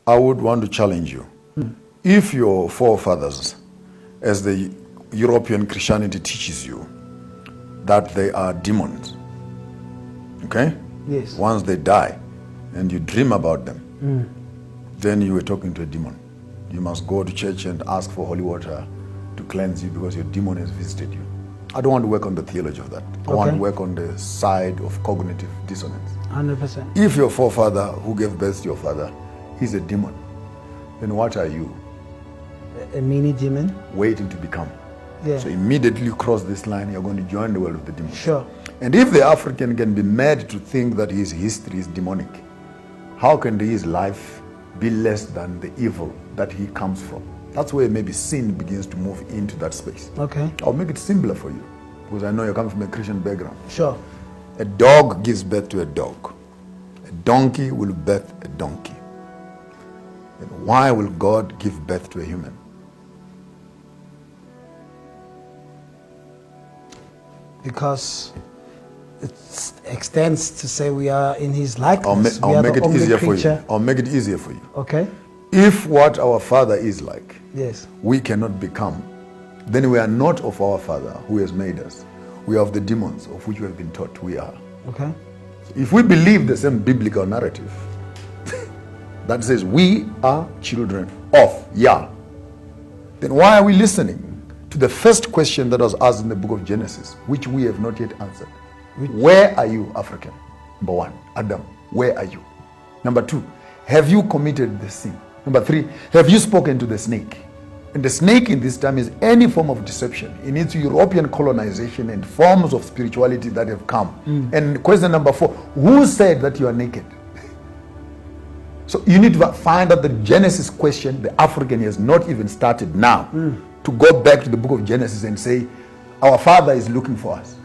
I would want to challenge you. If your forefathers, as the European Christianity teaches you, that they are demons, okay? Yes. Once they die and you dream about them, then you were talking to a demon. You must go to church and ask for holy water to cleanse you because your demon has visited you. I don't want to work on the theology of that. I want to work on the side of cognitive dissonance. 100%. If your forefather who gave birth to your father is a demon, then what are you? A mini demon? Waiting to become. Yeah. So immediately you cross this line, you're going to join the world of the demons. Sure. And if the African can be mad to think that his history is demonic, how can his life be less than the evil that he comes from? That's where maybe sin begins to move into that space. Okay. I'll make it simpler for you, because I know you're coming from a Christian background. Sure. A dog gives birth to a dog. A donkey will birth a donkey. And why will God give birth to a human? Because it extends to say we are in his likeness. I'll make it easier for you. I'll make it easier for you. Okay. If what our Father is like, yes, we cannot become, then we are not of our Father who has made us. We are of the demons of which we have been taught we are. Okay. So if we believe the same biblical narrative that says we are children of Yah, then why are we listening to the first question that was asked in the book of Genesis, which we have not yet answered? Where are you, African? Number one, Adam, where are you? Number two, have you committed the sin? Number three, have you spoken to the snake? And the snake in this time is any form of deception in its European colonization and forms of spirituality that have come. And question number four, who said that you are naked? So you need to find out the Genesis question. The African has not even started now to go back to the book of Genesis and say, our Father is looking for us.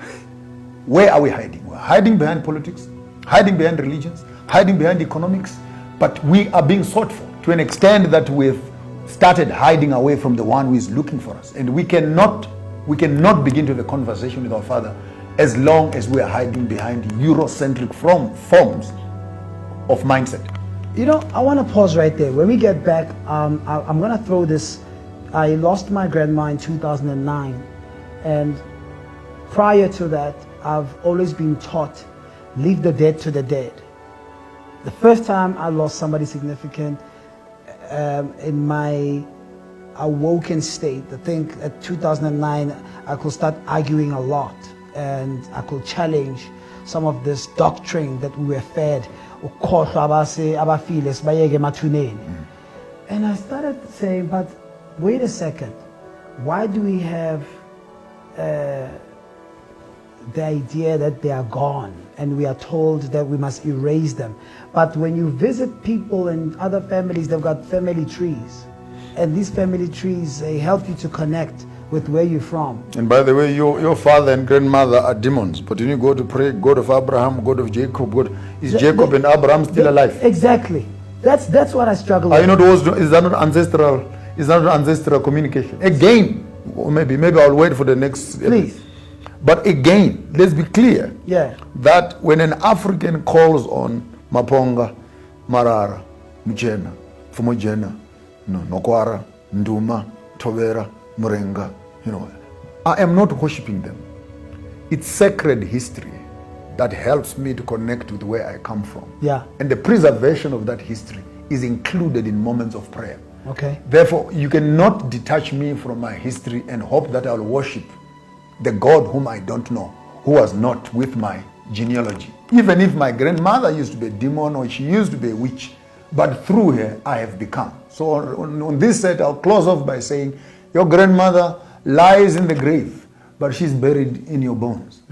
Where are we hiding? We're hiding behind politics, hiding behind religions, hiding behind economics, but we are being sought for to an extent that we've started hiding away from the one who is looking for us. And we cannot begin to have a conversation with our Father as long as we are hiding behind Eurocentric forms of mindset. You know, I want to pause right there. When we get back, I'm going to throw this. I lost my grandma in 2009. And prior to that, I've always been taught, leave the dead to the dead. The first time I lost somebody significant in my awoken state, I think at 2009, I could start arguing a lot and I could challenge some of this doctrine that we were fed. And I started saying, but wait a second, why do we have the idea that they are gone and we are told that we must erase them? But when you visit people in other families, they've got family trees, and these family trees, they help you to connect with where you're from. And by the way, your father and grandmother are demons, but when you go to pray, God of Abraham, God of Jacob, is Jacob and Abraham still alive? Exactly. That's what I struggle with. Are you not is that not ancestral? Is that not ancestral communication? Again, or maybe I'll wait for the next. Please. But again, let's be clear. Yeah. That when an African calls on Maponga, Marara, Mujena, Fumujena, Nokwara, Nduma, Tovera, Murenga, I am not worshiping them. It's sacred history that helps me to connect with where I come from. Yeah. And the preservation of that history is included in moments of prayer. Okay. Therefore, you cannot detach me from my history and hope that I'll worship the God whom I don't know, who was not with my genealogy. Even if my grandmother used to be a demon or she used to be a witch, but through her I have become. So on this set, I'll close off by saying, your grandmother lies in the grave, but she's buried in your bones.